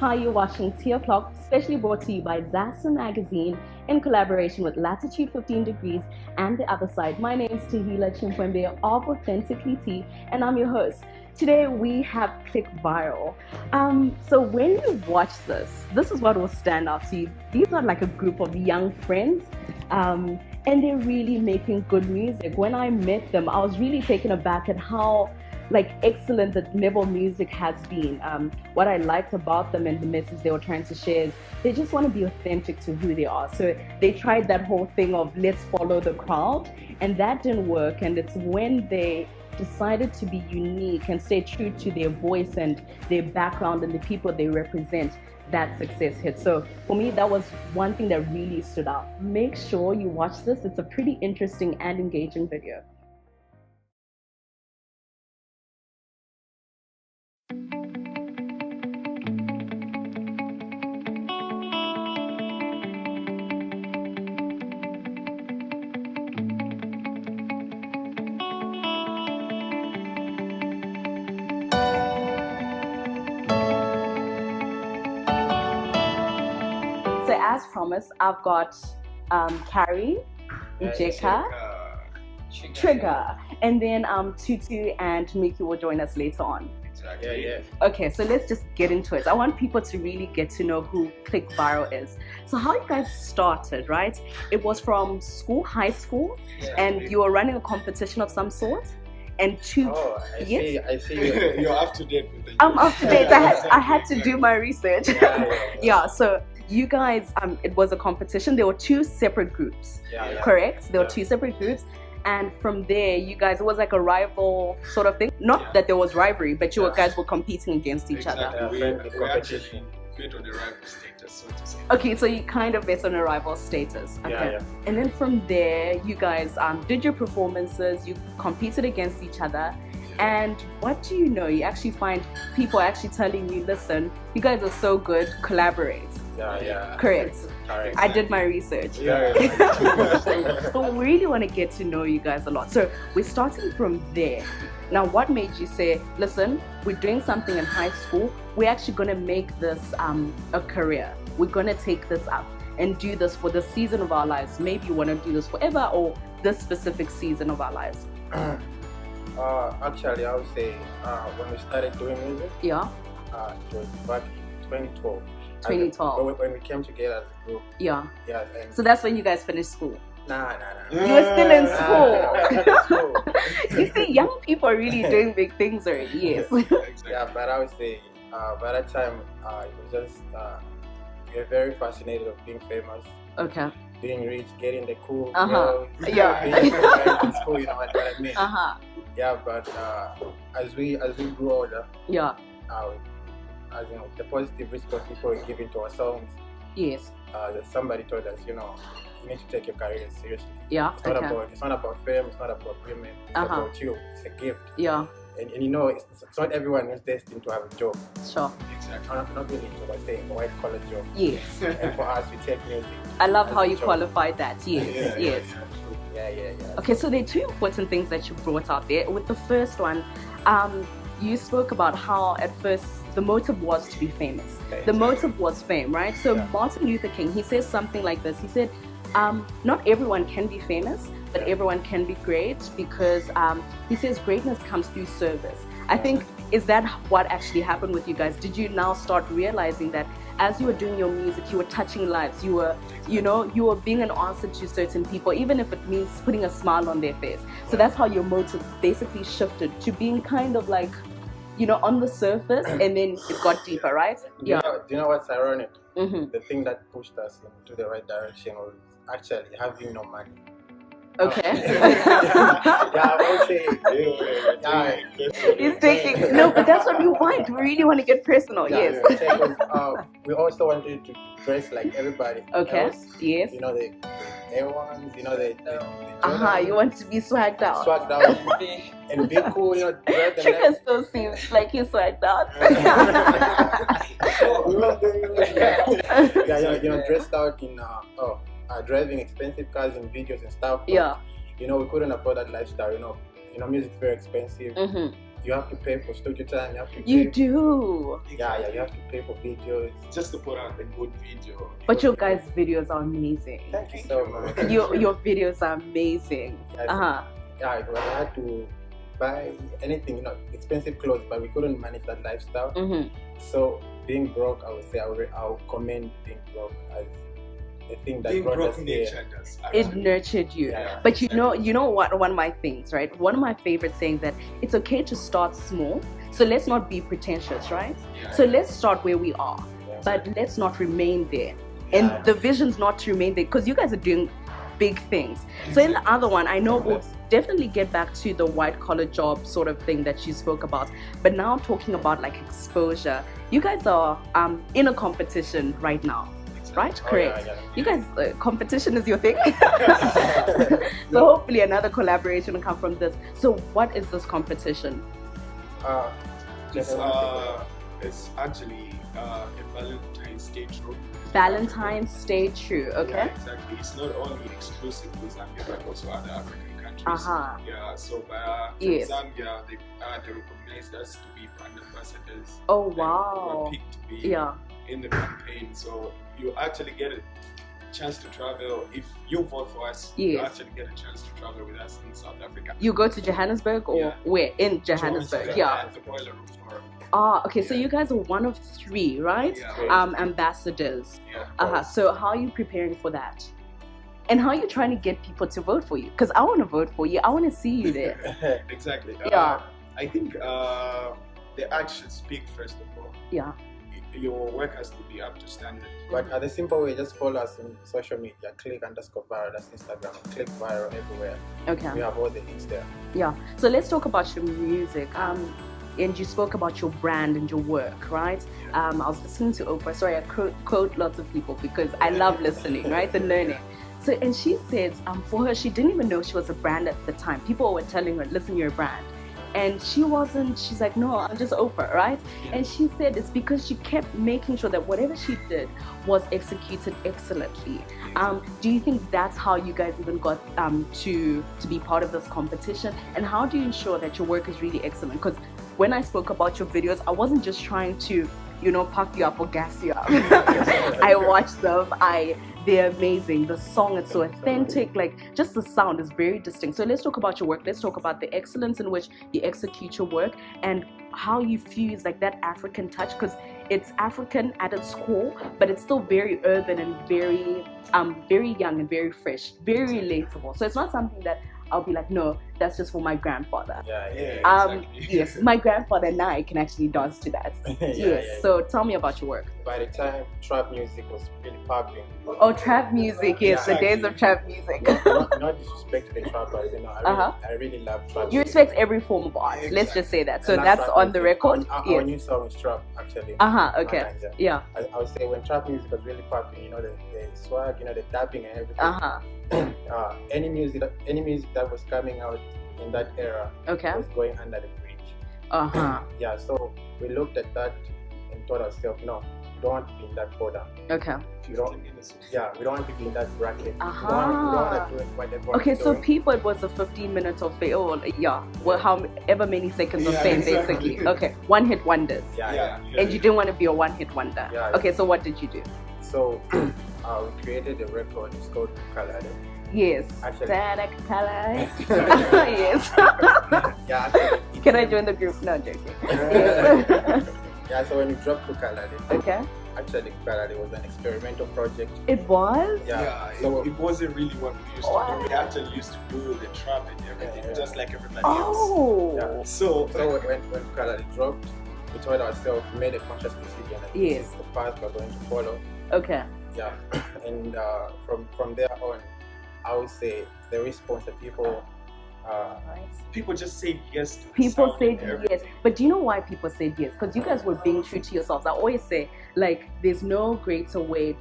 Hi, you're watching Tea O'Clock, specially brought to you by ZASA magazine in collaboration with Latitude 15 Degrees and The Other Side. My name is Tahila Chimpwembe of Authentically Tea, and I'm your host. Today we have Clique Viral. So when you watch this is what will stand out to you. These are like a group of young friends, and they're really making good music. When I met them, I was really taken aback at how excellent the level music has been. What I liked about them and the message they were trying to share is they just want to be authentic to who they are. So they tried that whole thing of let's follow the crowd, and that didn't work. And it's when they decided to be unique and stay true to their voice and their background and the people they represent, that success hit. So for me, that was one thing that really stood out. Make sure you watch this. It's a pretty interesting and engaging video. So as promised, I've got Carrie, Jeka, Trigger, and then Tutu and Miki will join us later on. Exactly. Yeah. Okay, so let's just get into it. I want people to really get to know who Clique Viral is. So how you guys started, right? It was from school, high school, and you were running a competition of some sort. And I see. You're up to date with the I'm up to date. I had to do my research. Yeah, so you guys, it was a competition. There were two separate groups, correct? There were two separate groups. And from there, you guys, it was like a rival sort of thing. Not that there was rivalry, but you guys were competing against each other. We actually met on the rival status, so to say. Okay, so you kind of based on a rival status. Okay. And then from there, you guys did your performances, you competed against each other. And what do you know? You actually find people actually telling you, listen, you guys are so good, collaborate. Correct. I did my research. So we really want to get to know you guys a lot. So we're starting from there. Now, what made you say, listen, we're doing something in high school. We're actually going to make this a career. We're going to take this up and do this for the season of our lives. Maybe you want to do this forever or this specific season of our lives. Actually, I would say when we started doing music, it was back in 2012. 2012. When we came together as a group. And so that's when you guys finished school. Nah. You were still in school. You see, young people are really doing big things already. Yes. Yeah, but I would say by that time it was just we were very fascinated of being famous. Okay. Being rich, getting the cool girls, being in school, you know what I mean? Yeah, but as we grew older, as you know, the positive response people were giving to our songs. Yes. Somebody told us, you know, you need to take your career seriously. Yeah. It's not about fame. It's not about women. It's about you. It's a gift. Yeah. And you know, it's not everyone who's destined to have a job. Sure. Exactly. Not really a job, I say a white collar job. Yes. And for us, we take music. I love how you qualified that. Yes. Yes. Yeah. Okay, so there are two important things that you brought out there. With the first one, you spoke about how at first the motive was to be famous. The motive was fame, right? So Martin Luther King, he says something like this. He said, not everyone can be famous, but everyone can be great, because he says greatness comes through service. I think, is that what actually happened with you guys? Did you now start realizing that as you were doing your music, you were touching lives, you were being an answer to certain people, even if it means putting a smile on their face? So that's how your motive basically shifted to being kind of like, on the surface, and then it got deeper, right? Do you know what's ironic? The thing that pushed us into the right direction was actually having no money. Okay. I would say. He's taking. No, but that's what we want. We really want to get personal. Yes. We also wanted to dress like everybody. Okay. Else. Yes. You know, the A1s. You know, the you want to be swagged out. And be cool. You know, Trigger still seems like he's swagged out. Dressed out in driving expensive cars and videos and stuff. But, you know, we couldn't afford that lifestyle. You know, music's very expensive. you have to pay for studio time. You have to. You do. Yeah. You have to pay for videos just to put out a good video. But your guys' videos are amazing. Thank you so much. Your videos are amazing. Yes. Yeah, we had to buy anything, expensive clothes, but we couldn't manage that lifestyle. So being broke, I would say I'll commend being broke as the thing that brought us here. It nurtured you. Yeah, but you know what? One of my things, right? One of my favorite saying that it's okay to start small. So let's not be pretentious, right? So let's start where we are, but let's not remain there. And the vision's not to remain there because you guys are doing big things. So in the other one, I know we'll definitely get back to the white collar job sort of thing that you spoke about. But now talking about like exposure, you guys are in a competition right now. Right? Correct. You guys, competition is your thing. So hopefully another collaboration will come from this. So what is this competition? It's actually a Valentine's Day true. Valentine's Day true, okay? Yeah, exactly. It's not only exclusive to Zambia but also other African countries. Yeah, so from Zambia, they recognized us to be brand ambassadors. Oh wow. We were picked to be in the campaign, so you actually get a chance to travel. If you vote for us, you actually get a chance to travel with us in South Africa. You go to Johannesburg or where? In Johannesburg, at the Boiler Room Forum. Okay, so you guys are one of 3, right? Ambassadors. So how are you preparing for that? And how are you trying to get people to vote for you? Because I want to vote for you. I want to see you there. Exactly. I think the actions speak first of all. Yeah. Your work has to be up to standard. But the simple way, just follow us on social media. Clique_viral, that's Instagram. Clique viral everywhere. Okay. We have all the links there. Yeah. So let's talk about your music. And you spoke about your brand and your work, right? I was listening to Oprah. Sorry, I quote lots of people because I love listening, right, and learning. So, and she says, for her, she didn't even know she was a brand at the time. People were telling her, listen, you're a brand. And she wasn't, she's like, no, I'm just Oprah, right? And she said it's because she kept making sure that whatever she did was executed excellently. Do you think that's how you guys even got to be part of this competition? And how do you ensure that your work is really excellent? Because when I spoke about your videos, I wasn't just trying to, puff you up or gas you up. I watched them. They're amazing. The song is so authentic. Like, just the sound is very distinct. So let's talk about your work. Let's talk about the excellence in which you execute your work and how you fuse like that African touch, because it's African at its core, but it's still very urban and very young and very fresh, very relatable. So it's not something that I'll be like, no, that's just for my grandfather. Exactly. Yes, my grandfather and I can actually dance to that. So tell me about your work. By the time trap music was really popping. Oh, trap music, yes, the days of trap music. not disrespect to the trappers, I really love trap music. You respect every form of art, let's just say that. So that's on the record. Our new song is trap, actually. Okay, yeah. I would say when trap music was really popping, the swag, the dapping and everything. Any music that was coming out in that era was going under the bridge. So we looked at that and told ourselves, no, we don't want to be in that folder. We don't want to be in that bracket. We don't want to do it whatever. Okay, so people, it was a 15 minutes of fame. However many seconds of fame, basically. Okay, one hit wonders. And you didn't want to be a one hit wonder. Okay, so what did you do? So we created a record. It's called Ku Kalale. Yes. Actually. Yes. Can I join the group? No, joking. So when we dropped Ku Kalale, actually Ku Kalale was an experimental project. It was? So it wasn't really what we used to do. We actually used to do the trap and everything, just like everybody else. So when Ku Kalale dropped, we told ourselves, we made a conscious decision that this is the path we're going to follow. And from there on, I would say the response that people just say yes to people said yes. But do you know why people said yes? Because you guys were being true to yourselves. I always say, like, there's no greater way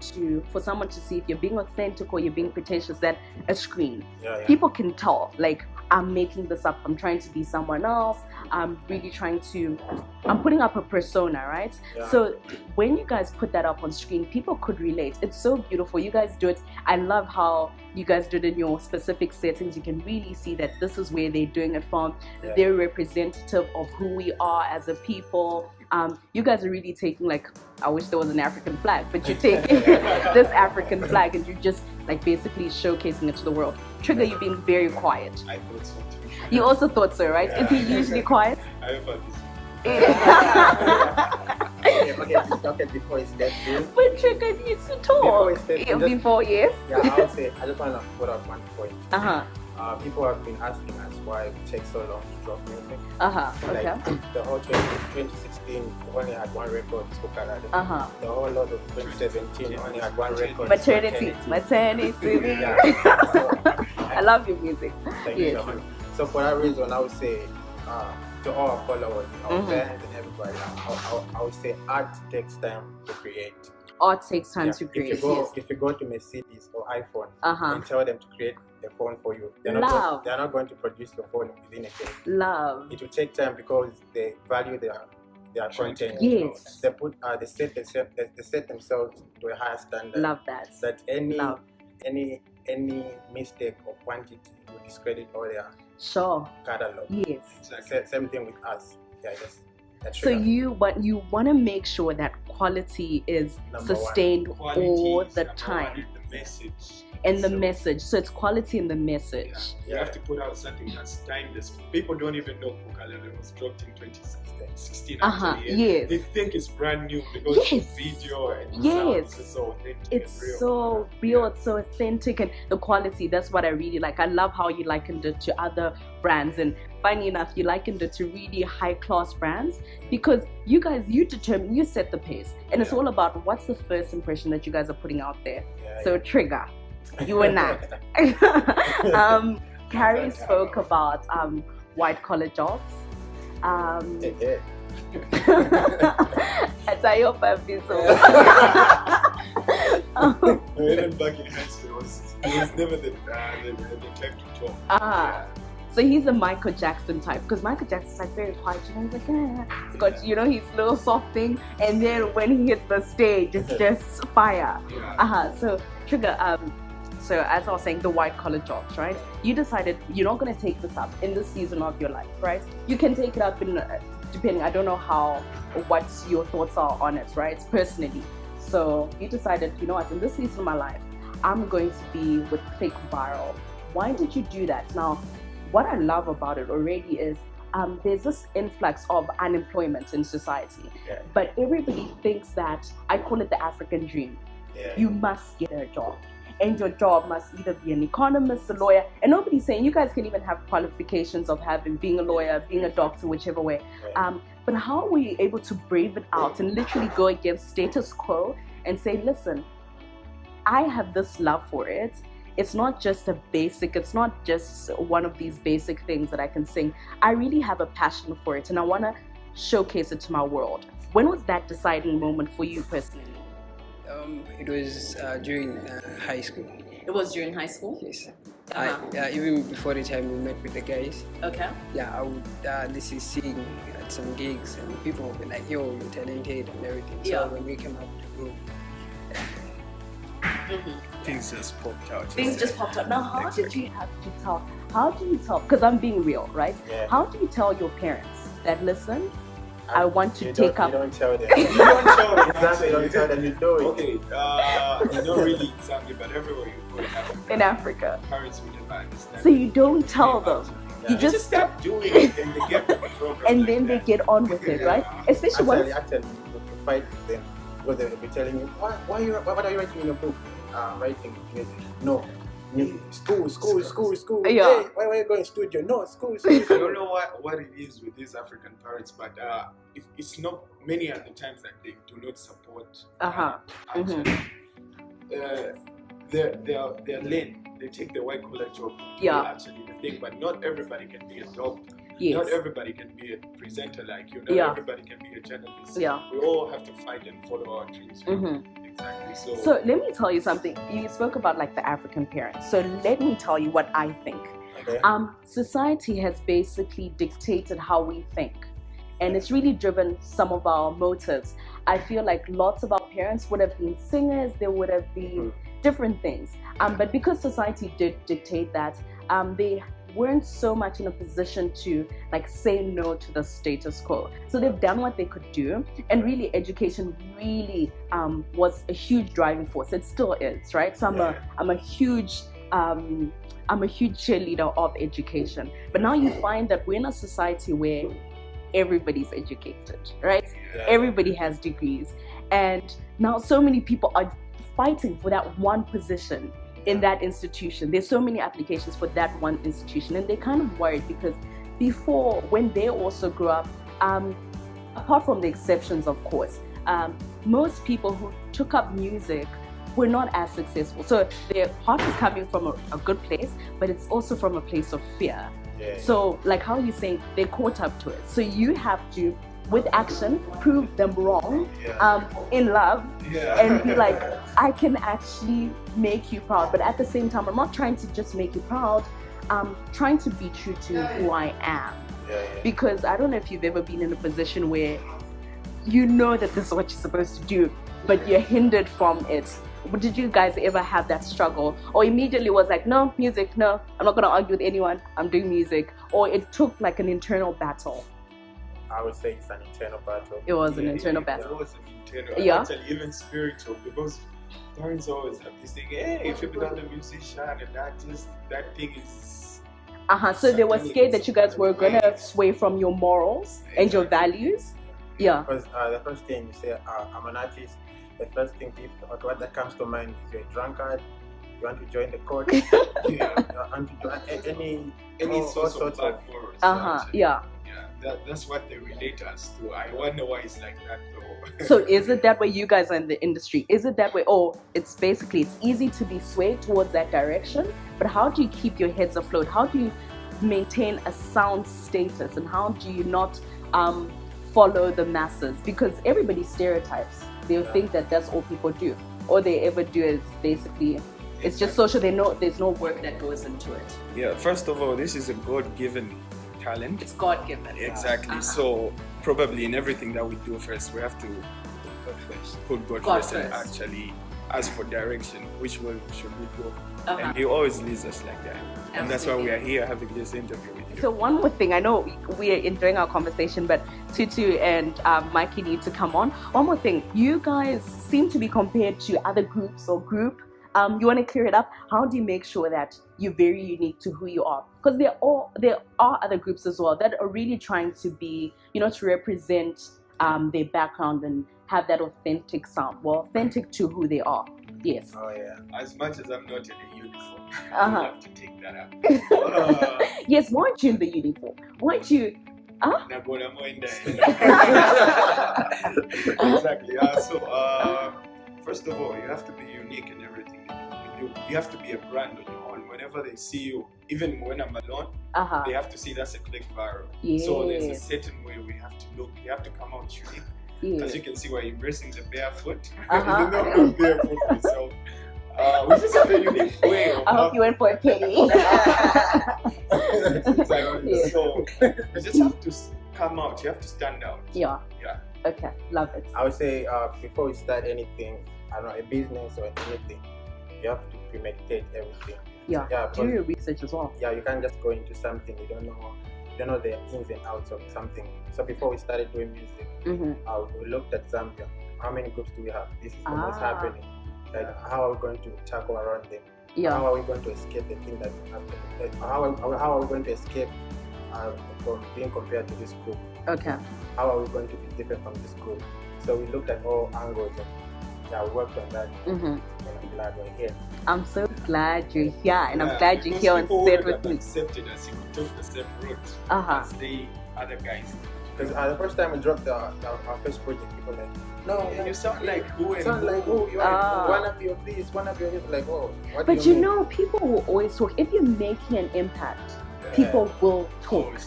for someone to see if you're being authentic or you're being pretentious than a screen. People can tell, like, I'm making this up, I'm trying to be someone else, I'm putting up a persona, right? Yeah. So when you guys put that up on screen, people could relate. It's so beautiful. You guys do it. I love how you guys do it in your specific settings. You can really see that this is where they're doing it from. Yeah. They're representative of who we are as a people. You guys are really taking, like, I wish there was an African flag, but you're taking this African flag and you're just like basically showcasing it to the world. Trigger, you've been very quiet. I thought so too. You also thought so, right? Yeah. Is he usually quiet? I hope Okay, before he steps in. But Trigger needs to talk. Before, yes? Yeah, I would say, I just want to put up one point. People have been asking us why it takes so long to drop music. Okay. The whole 2016 only had one record, Ku Kalale. The whole lot of 2017 only had one record. Maternity. Yeah. I love your music. Thank you so much. So for that reason, I would say to all our followers, our fans and everybody, I would say art takes time to create. Art takes time to create. If you go to Mercedes or iPhone and tell them to create a phone for you, they're not going to produce your phone within a day. Love. It will take time because they value their content. Yes. They set themselves to a higher standard. Love that. That any mistake or quantity will discredit all their catalog. Yes. Exactly. Same thing with us. Yeah, so you want to make sure that quality is sustained all the time. The message. And the message. So it's quality in the message. Yeah. You have to put out something that's timeless. People don't even know Ku Kalale was dropped in 2016. Yes. They think it's brand new because of the video and the sound is so authentic. It's so real, it's so authentic, and the quality, that's what I really like. I love how you likened it to other brands, and funny enough, you likened it to really high class brands because you guys, you set the pace, and it's all about what's the first impression that you guys are putting out there. So Trigger, you and I. Carrie spoke about white collar jobs. That's how your family so. Even back in high school, it was never the type to talk. So he's a Michael Jackson type, because Michael Jackson's like very quiet, and he's like, he's got, his little soft thing, and then when he hits the stage, it's just fire. So Trigger, so as I was saying, the white collar jobs, right? You decided you're not going to take this up in this season of your life, right? You can take it up in, depending, I don't know what your thoughts are on it, right? Personally. So you decided, you know what, in this season of my life, I'm going to be with Clique Viral. Why did you do that? Now, what I love about it already is there's this influx of unemployment in society, but everybody thinks that, I call it the African dream. You must get a job, and your job must either be an economist, a lawyer, and nobody's saying you guys can even have qualifications of being a lawyer, being a doctor, whichever way. But how were you able to brave it out and literally go against status quo and say, listen, I have this love for it. It's not just it's not just one of these basic things that I can sing. I really have a passion for it, and I want to showcase it to my world. When was that deciding moment for you personally? It was during high school. It was during high school? Yes. Even before the time we met with the guys. Okay. Yeah, I would this is sing at some gigs, and people would be like, yo, you're talented and everything. So when we came up with the group, things just popped out. Things just popped out. Now, how did you tell? Because I'm being real, right? How do you tell your parents that, listen, I want to take up? You don't tell them. You don't tell them. Exactly. You don't tell them. You do it. Okay. Not really in Zambia, but everywhere you go in Africa. Parents will never understand. So you don't tell them. You just start doing it, and they get with the program. And then they get on with it, right? Especially actually, you fight with them because they'll be telling you, what are you writing in your book? Writing music. No. School. Hey, why are you going studio? No, school. I don't know what it is with these African parents, but it's not many at the times that they do not support. They're lame. They take the white collar job to be actually the thing, but not everybody can be a doctor. Not everybody can be a presenter like you. Not everybody can be a journalist. We all have to fight and follow our dreams. Exactly. So let me tell you something. You spoke about like the African parents. So let me tell you what I think. Okay. Society has basically dictated how we think, and it's really driven some of our motives. I feel like lots of our parents would have been singers, they would have been different things, but because society did dictate that, they weren't so much in a position to like say no to the status quo. So they've done what they could do, and really education really was a huge driving force. It still is, right? So I'm a huge cheerleader of education. But now you find that we're in a society where everybody's educated, right? Everybody has degrees, and now so many people are fighting for that one position in that institution. There's so many applications for that one institution, and they're kind of worried because before, when they also grew up, apart from the exceptions, of course, most people who took up music were not as successful. So their heart is coming from a good place, but it's also from a place of fear. So like how you're saying, they're caught up to it. So you have to, with action, prove them wrong, in love, and be like, I can actually make you proud. But at the same time, I'm not trying to just make you proud, I'm trying to be true to who I am. Because I don't know if you've ever been in a position where you know that this is what you're supposed to do, but you're hindered from it. Did you guys ever have that struggle? Or immediately was like, no, music, no, I'm not going to argue with anyone, I'm doing music? Or it took like an internal battle? I would say it's an internal battle. It was an internal battle. It was an internal, actually even spiritual, because parents always have this thing, hey, if you become a musician and artist, that thing is... So they were scared that you guys were going to sway from your morals and your values? Because the first thing you say, I'm an artist, the first thing what that comes to mind is you're a drunkard, you want to join the court, you want to join any sorts of bad force. That's what they relate us to. I wonder why it's like that though. So is it that way you guys are in the industry? Is it that way? Oh, it's easy to be swayed towards that direction, but how do you keep your heads afloat? How do you maintain a sound status, and how do you not follow the masses? Because everybody stereotypes. They'll think that that's all people do. All they ever do is basically, it's just social. They know there's no work that goes into it. Yeah, first of all, this is a God-given talent. It's God-given. Exactly. So probably in everything that we do first, we have to put God first and actually ask for direction. Which way should we go? And He always leads us like that. And that's why we are here having this interview with you. So one more thing, I know we are enjoying our conversation, but Tutu and Mikey need to come on. One more thing, you guys seem to be compared to other groups or group. You want to clear it up? How do you make sure that you're very unique to who you are? Because there are other groups as well that are really trying to be, to represent their background and have that authentic sound. Well, authentic to who they are. Yes. Oh yeah. As much as I'm not in a uniform, I have to take that up. Yes, why aren't you in the uniform? Why aren't you? Exactly. So, first of all, you have to be unique in everything you do. You have to be a brand on your own. Whenever they see you, even when I'm alone, they have to see that's a Clique viral. Yes. So there's a certain way we have to look. You have to come out unique. Yes. As you can see, we're embracing the barefoot. Even though I'm barefoot myself, we just have a unique way. I hope you went for a penny. Exactly. Yeah. So you just have to come out. You have to stand out. Yeah. Okay, love it. I would say before you start anything, I don't know, a business or anything, you have to premeditate everything. Do your research as well. You can't just go into something you don't know the ins and outs of something. So before we started doing music, we looked at Zambia. How many groups do we have? This is what's happening. Like, how are we going to tackle around them? How are we going to escape the thing that happened? Like, how are we going to escape from being compared to this group? Okay. How are we going to be different from this group? So we looked at all angles and we worked on that. And I'm glad we're here. I'm so glad you're here, and I'm glad you're here and sit with me. Accepted us if we took the same route as the other guys. Because the first time we dropped our first project, people were like, no, you sound like who and sound like who? You're one of your this, one of your this. Like, oh, what but do you mean? People will always talk. If you're making an impact, people will talk.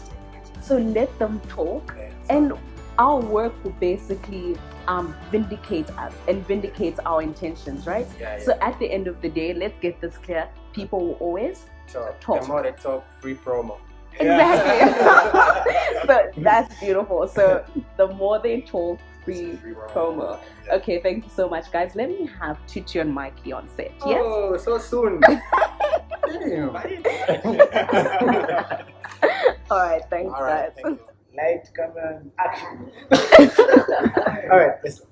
So let them talk, and our work will basically vindicate us and vindicate our intentions, right? So at the end of the day, let's get this clear, people will always talk. The more they talk, free promo. Exactly. So that's beautiful. So the more they talk, free promo. Yeah. Okay, thank you so much, guys. Let me have Tutu and Mikey on set. Yes? Oh, so soon. All right, thanks, guys. Thank you. Light, camera, action. All right, let's go.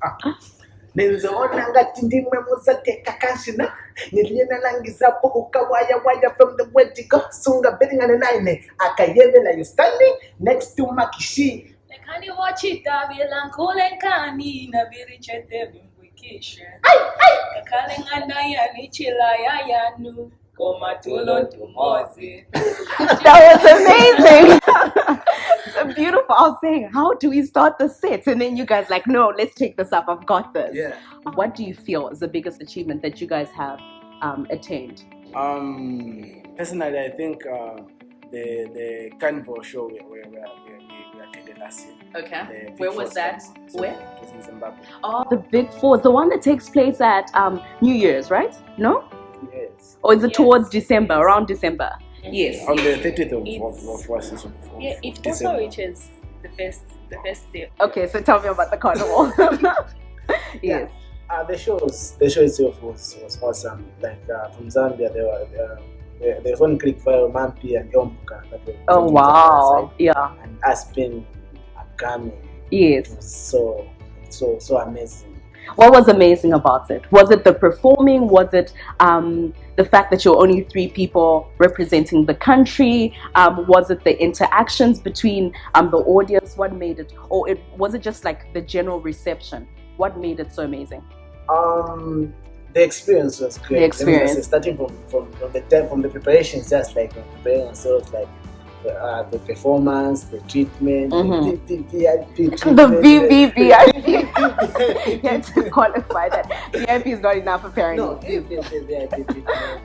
Nenzoona ngati ndimwe muzateka kashina niliyena langizapo ukawaya from the vertical sunga beringana naine akayevela you standing next to Makishi lekani wachita bilankulenkani na birichete bimbukisha kakale ngana ya nichila ya yanu komatulo tumozi. That was amazing. So beautiful. I was saying, how do we start the sets? And then you guys like, no, let's take this up. I've got this. Yeah. What do you feel is the biggest achievement that you guys have attained? Personally, I think the carnival show we attended last year. Okay. Where was that? Where? It was in Zimbabwe. Oh, the Big Four. The one that takes place at New Year's, right? No? Yes. Or is it towards December, around December? Yes. On the 30th of It also reaches the first day. Okay, so tell me about the carnival. Yes. The show itself was awesome. Like from Zambia, there was one Clique via Mampi and Yompuka. Oh wow! Yeah. And Aspen are coming. Yes. It was so amazing. What was amazing about it? Was it the performing? Was it the fact that you're only 3 people representing the country? Was it the interactions between the audience? What made it? Or was it just like the general reception? What made it so amazing? The experience was great. The experience. I mean, starting from the preparations, just like preparing ourselves, like the performance, the treatment, the VIP treatment. The VVVIP. You have to qualify that. VIP is not enough apparently. No, the VIP treatment.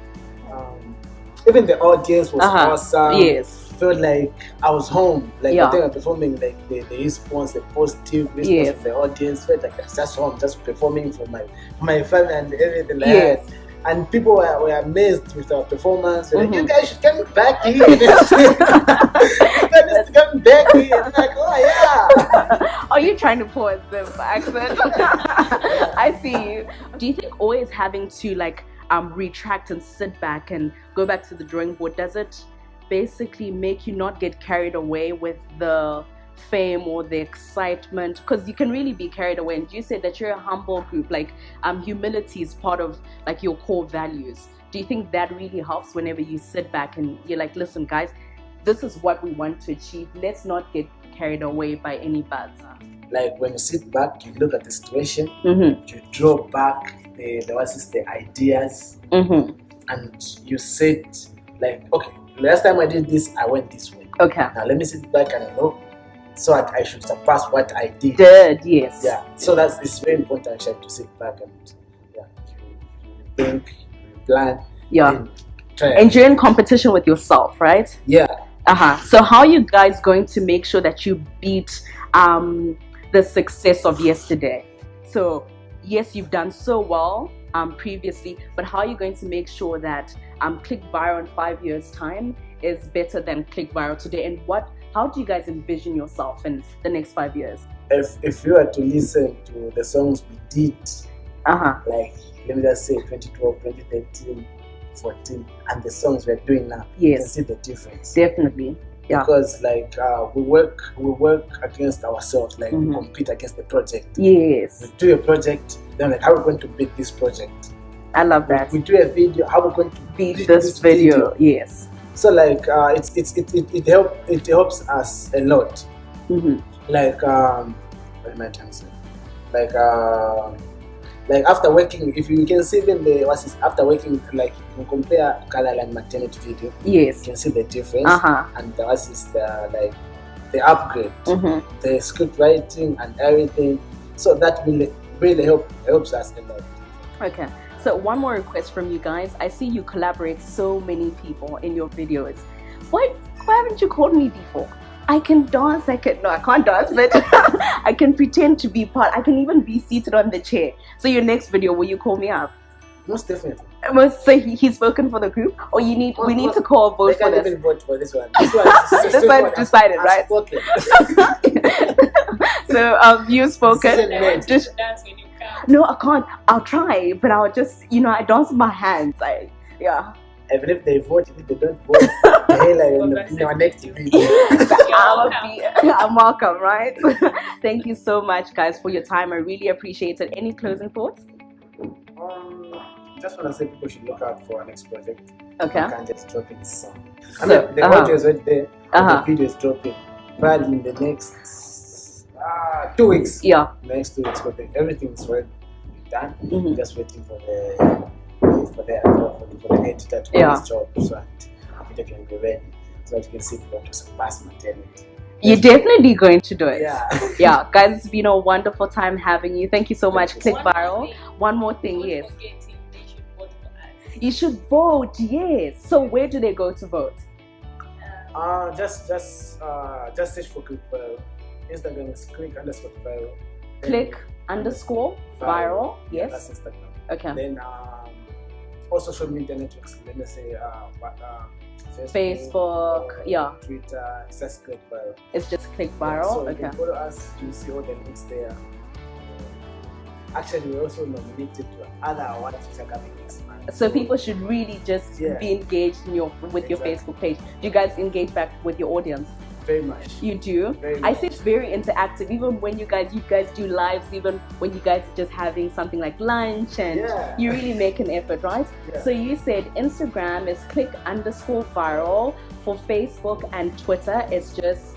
Even the audience was awesome. Yes. Felt like I was home. Like the thing I'm performing, like the response, the positive response of the audience, felt like I was just home, just performing for my family and everything like that. And people were amazed with our performance. Like, you guys should come back here. You guys should come back here. I'm like, oh yeah. Are you trying to pull a Zim accent? I see you. Do you think always having to like retract and sit back and go back to the drawing board, does it basically make you not get carried away with the fame or the excitement? Because you can really be carried away, and you said that you're a humble group, like humility is part of like your core values. Do you think that really helps whenever you sit back and you're like, listen guys, this is what we want to achieve, let's not get carried away by any buzz? Like when you sit back, you look at the situation, you draw back the ideas, and you sit like, okay, last time I did this, I went this way. Okay. Now let me sit back and look, so that I should surpass what I did. Yes. Yeah. So it's very important actually to sit back and you think, you plan. Yeah. And you're in competition with yourself, right? Yeah. So how are you guys going to make sure that you beat the success of yesterday? So yes, you've done so well previously, but how are you going to make sure that Clique Viral in 5 years' time is better than Clique Viral today? And how do you guys envision yourself in the next 5 years? If you were to listen to the songs we did, like let me just say 2012, 2013, 14, and the songs we're doing now, you can see the difference. Definitely. Yeah. Because like we work against ourselves, like we compete against the project. Yes. We do a project, then like how are we going to beat this project? I love that. We do a video, how are we going to beat this video? Yes. So like it helps us a lot. Like what am I trying to say? Like after working, if you can see even after working, like you compare Ku Kalale and maternity video. Yes. You can see the difference. And the upgrade, the script writing and everything. So that will really helps us a lot. Okay. So one more request from you guys. I see you collaborate so many people in your videos. Why haven't you called me before? I can dance, I can't dance, but I can pretend to be part. I can even be seated on the chair. So your next video, will you call me up? Most definitely. So he's spoken for the group, or we need to call a vote for this. They can't even vote for this one. This one's decided, right? So you've spoken. Just dance when you can. No, I can't. I'll try, but I'll just I dance with my hands. Even if they vote, if they don't vote, in our next video. I'm welcome, right? Thank you so much, guys, for your time. I really appreciate it. Any closing thoughts? Just want to say people should look out for our next project. Okay. I can't just drop in song. The audio is right there. The video is dropping. Probably in the next 2 weeks. Yeah. Next 2 weeks, but everything is already done. Just waiting for the editor to do his job, so that the video can be ready, so that you can see if you want to surpass maternity. You're definitely going to do it. Yeah. Guys, it's been a wonderful time having you. Thank you so much, Clique Viral. One more thing, yes. You should vote, yes. So where do they go to vote? Just search for Clique Viral. Instagram is Clique_viral. Clique_viral. Yes. That's Instagram. Okay. Then all social media networks. Let me say Facebook, Twitter. It's just Clique Viral. It's just Clique Viral. So you can follow us. You see all the links there. Actually, we're also nominated to other awards which are coming next month. So people should really just be engaged with your Facebook page. Do you guys engage back with your audience? Very much. You do? Very I much. see it's very interactive. Even when you guys do lives, even when you guys are just having something like lunch, and you really make an effort, right? Yeah. So you said Instagram is Clique_viral. For Facebook and Twitter, it's just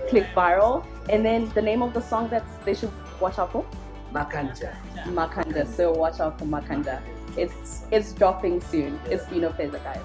Clique Viral. And then the name of the song that they should watch out for? Makanda. So watch out for Makanda. It's dropping soon. It's been a pleasure, guys.